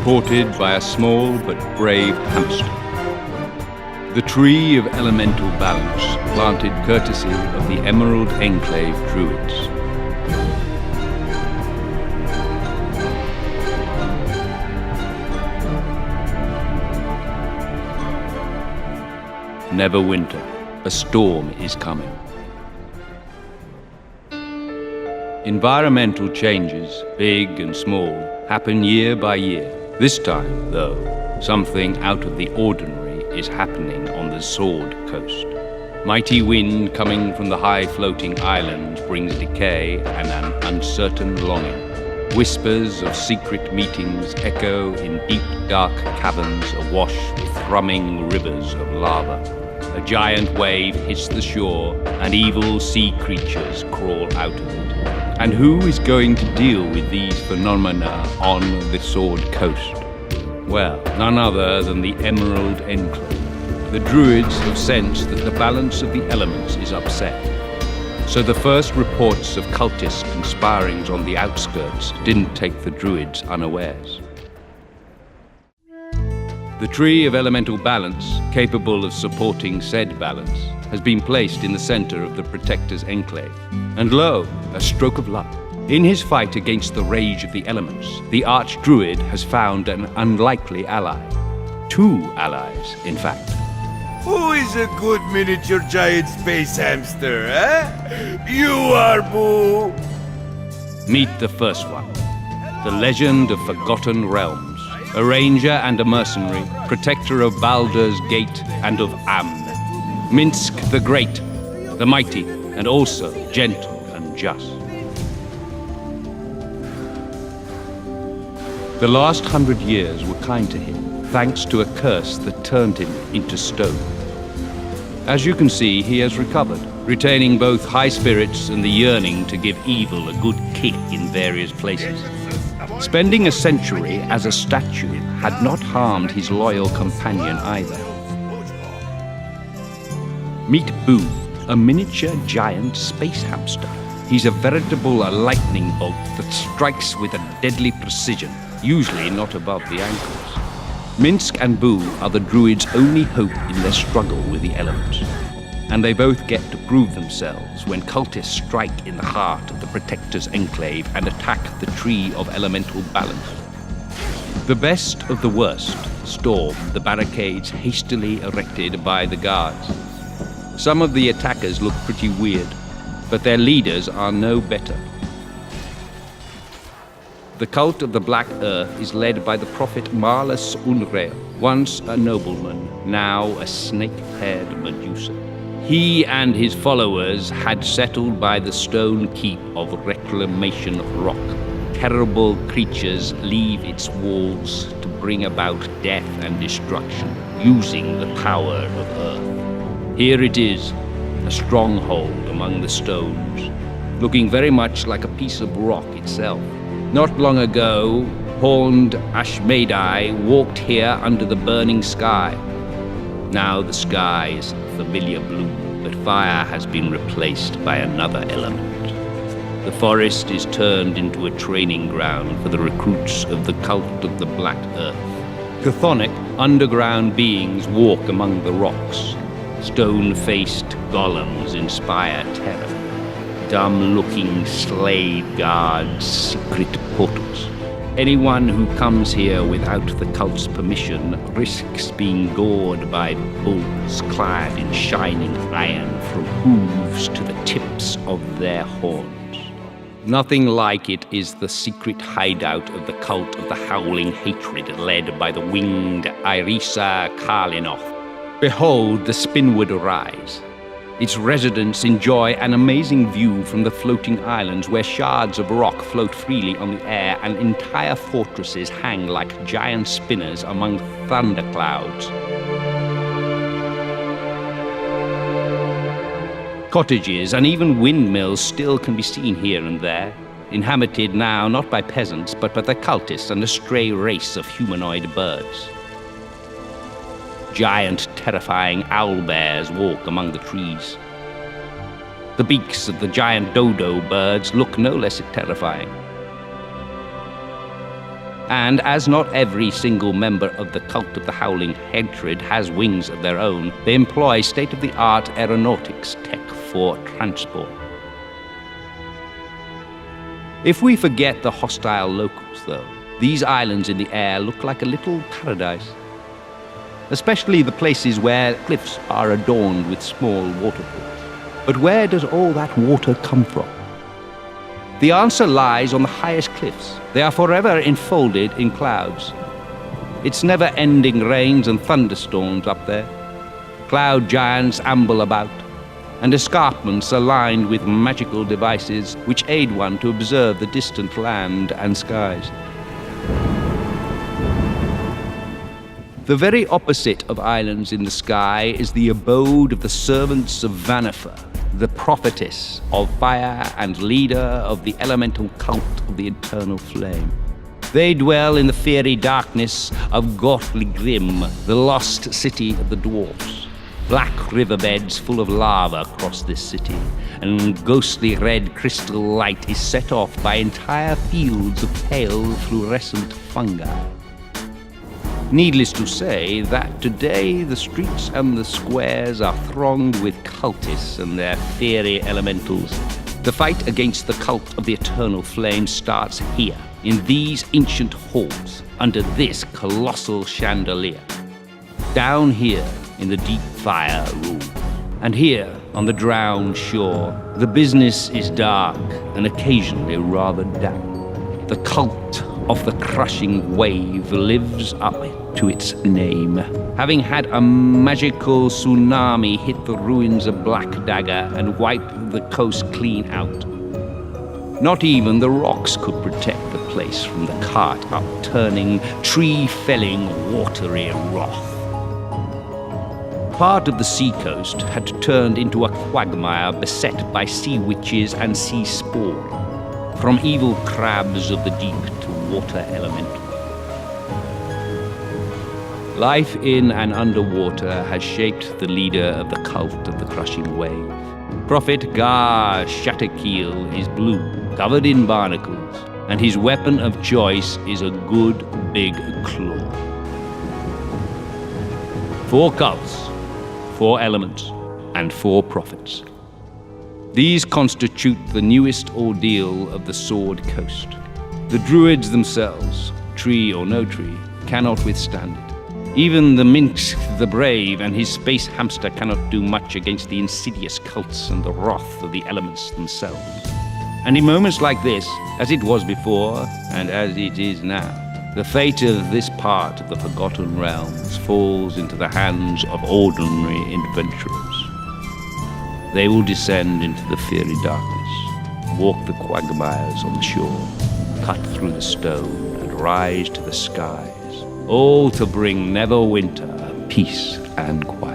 supported by a small but brave hamster. The tree of elemental balance, planted courtesy of the Emerald Enclave druids. Neverwinter, a storm is coming. Environmental changes, big and small, happen year by year. This time, though, something out of the ordinary is happening on the Sword Coast. Mighty wind coming from the high-floating islands brings decay and an uncertain longing. Whispers of secret meetings echo in deep, dark caverns awash with thrumming rivers of lava. A giant wave hits the shore, and evil sea creatures crawl out of it. And who is going to deal with these phenomena on the Sword Coast? Well, none other than the Emerald Enclave. The druids have sensed that the balance of the elements is upset. So the first reports of cultist conspirings on the outskirts didn't take the druids unawares. The tree of elemental balance, capable of supporting said balance, has been placed in the center of the Protector's enclave. And lo, a stroke of luck. In his fight against the rage of the elements, the Archdruid has found an unlikely ally. Two allies, in fact. Who is a good miniature giant space hamster, eh? You are, Boo! Meet the first one, the legend of Forgotten Realms. A ranger and a mercenary, protector of Baldur's Gate and of Amn. Minsk the Great, the mighty, and also gentle and just. The last 100 years were kind to him, thanks to a curse that turned him into stone. As you can see, he has recovered, retaining both high spirits and the yearning to give evil a good kick in various places. Spending a century as a statue had not harmed his loyal companion either. Meet Boo, a miniature giant space hamster. He's a veritable lightning bolt that strikes with a deadly precision, usually not above the ankles. Minsk and Boo are the druids' only hope in their struggle with the elements. And they both get to prove themselves when cultists strike in the heart of the Protector's enclave and attack the tree of elemental balance. The best of the worst storm the barricades hastily erected by the guards. Some of the attackers look pretty weird, but their leaders are no better. The cult of the Black Earth is led by the prophet Marlus Unreal, once a nobleman, now a snake-haired Medusa. He and his followers had settled by the stone keep of Reclamation Rock. Terrible creatures leave its walls to bring about death and destruction, using the power of Earth. Here it is, a stronghold among the stones, looking very much like a piece of rock itself. Not long ago, horned Ashmedai walked here under the burning sky. Now the sky is familiar blue, but fire has been replaced by another element. The forest is turned into a training ground for the recruits of the cult of the Black Earth. Chthonic, underground beings walk among the rocks. Stone-faced golems inspire terror. Dumb-looking slave guards secret portals. Anyone who comes here without the cult's permission risks being gored by bulls clad in shining iron from hooves to the tips of their horns. Nothing like it is the secret hideout of the cult of the Howling Hatred led by the winged Irisa Karlinoth. Behold the Spinwood rise. Its residents enjoy an amazing view from the floating islands where shards of rock float freely on the air and entire fortresses hang like giant spinners among thunderclouds. Cottages and even windmills still can be seen here and there, inhabited now not by peasants but by the cultists and a stray race of humanoid birds. Giant, terrifying owlbears walk among the trees. The beaks of the giant dodo birds look no less terrifying. And as not every single member of the cult of the Howling Hatred has wings of their own, they employ state-of-the-art aeronautics tech for transport. If we forget the hostile locals, though, these islands in the air look like a little paradise. Especially the places where cliffs are adorned with small waterfalls. But where does all that water come from? The answer lies on the highest cliffs. They are forever enfolded in clouds. It's never-ending rains and thunderstorms up there. Cloud giants amble about, and escarpments are lined with magical devices which aid one to observe the distant land and skies. The very opposite of islands in the sky is the abode of the servants of Vanifer, the prophetess of fire and leader of the elemental cult of the eternal flame. They dwell in the fiery darkness of Grim, the lost city of the dwarfs. Black riverbeds full of lava cross this city, and ghostly red crystal light is set off by entire fields of pale fluorescent fungi. Needless to say that today the streets and the squares are thronged with cultists and their fiery elementals. The fight against the cult of the eternal flame starts here, in these ancient halls, under this colossal chandelier. Down here in the deep fire room. And here, on the drowned shore, the business is dark and occasionally rather damp. The cult of the crushing wave lives up to its name, having had a magical tsunami hit the ruins of Black Dagger and wipe the coast clean out. Not even the rocks could protect the place from the cart upturning, tree-felling, watery wrath. Part of the seacoast had turned into a quagmire beset by sea witches and sea spawn, from evil crabs of the deep to water elemental. Life in and underwater has shaped the leader of the cult of the crushing wave. Prophet Gar Shatterkeel is blue, covered in barnacles, and his weapon of choice is a good big claw. 4 cults, 4 elements, and 4 prophets. These constitute the newest ordeal of the Sword Coast. The druids themselves, tree or no tree, cannot withstand it. Even the Minx the Brave and his space hamster cannot do much against the insidious cults and the wrath of the elements themselves. And in moments like this, as it was before, and as it is now, the fate of this part of the Forgotten Realms falls into the hands of ordinary adventurers. They will descend into the fiery darkness, walk the quagmires on the shore, cut through the stone, and rise to the skies, all to bring Neverwinter peace and quiet.